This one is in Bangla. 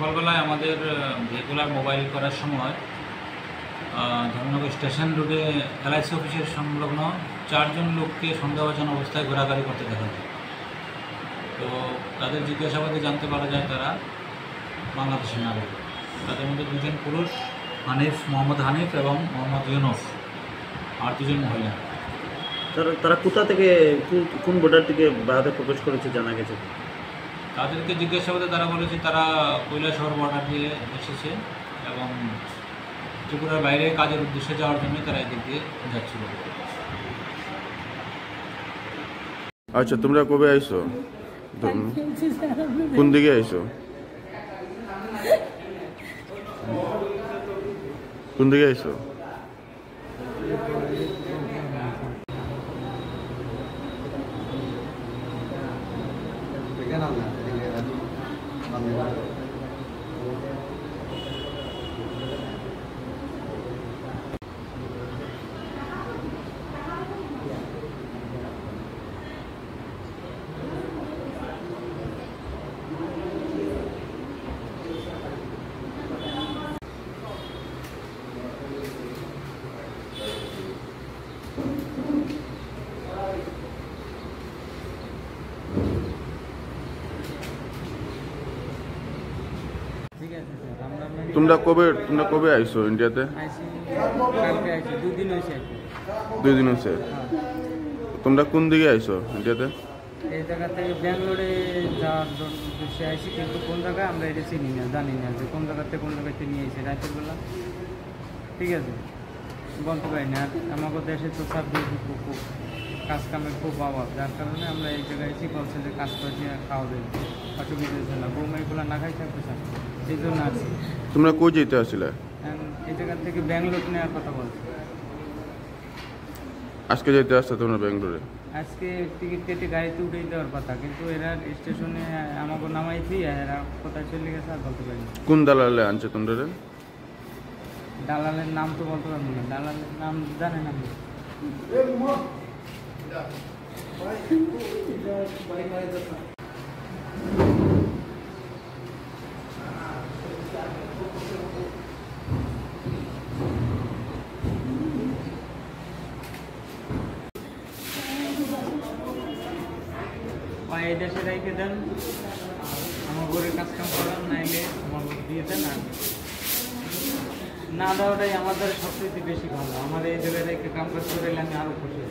সকালবেলায় আমাদের রেগুলার মোবাইল করার সময় ধর্মনগর স্টেশন রোডে এলআইসি অফিসের সংলগ্ন 4 জন লোককে সন্দেহভাজন অবস্থায় ঘোরাঘুরি করতে দেখা যায়। তো তাদের জিজ্ঞাসাবাদে জানতে পারা যায় তারা বাংলাদেশের নাগরিক। তাদের মধ্যে 2 জন পুরুষ, মোহাম্মদ হানিফ এবং মোহাম্মদ ইউনুস, আর 2 জন মহিলা। তারা কোথা থেকে, কোন বর্ডার থেকে ভারতে প্রবেশ করেছে জানা গেছে? তাদেরকে জিজ্ঞাসাবাদে তারা বলেছে তারা কৈলাসহর বর্ডার দিয়ে এসেছে এবং ত্রিপুরার বাইরে কাজের উদ্দেশ্যে যাওয়ার জন্য তারা এদিক দিয়ে যাচ্ছিল। আচ্ছা, তোমরা কবে আইছো? কোন দিকে আইছো? কোন দিকে আইছো? তোমরা কবে আইছো ইন্ডিয়াতে? 2 দিন হয়েছে। তোমরা কোন দিকে আইছো ইন্ডিয়াতে? এই জায়গা থেকে ব্যাঙ্গালোরে যাওয়ার উদ্দেশ্যে আইসি, কিন্তু কোন জায়গায় আমরা এটা চিনি না, জানি না যে কোন জায়গাতে কোন জায়গাতে নিয়ে এসে রাতের বেলা, ঠিক আছে, বলতে পারি না। আর আমাদের দেশে তো খুব কাজ কামের খুব অভাব, যার কারণে আমরা এই জায়গায় এসে বলছে যে কাজ করে খাওয়া দেবে, অসুবিধা হচ্ছে না, বৌমা এগুলো না খাই থাকতে চান, সেই জন্য আছি। তোমরা কই যেতে আসলে? এই জায়গা থেকে ব্যাঙ্গালোর নেওয়ার কথা বলছি। আজকে যেতে আসছো তোমরা ব্যাঙ্গালোরে? আজকে টিকিট কেটে গাড়িতে উঠে দেওয়ার কথা, কিন্তু এরা স্টেশনে আমাকে নামাইছি, এরা কোথায় চলে গেছে আর বলতে পারি না। কোন দালালে আনছে তোমরা? দালালের নাম তো বলতে পারবো না, দালালের নাম জানেন আপনি? এই দেশে রেখে দেন, আমার ঘরে কাজ কাম করান, নাইলে আমার দিয়ে দেন। আর না দেওয়াটাই আমাদের সবচেয়ে বেশি ভালো। আমার এই জায়গায় রেখে কাম কাজ করে আমি আরো খুশি।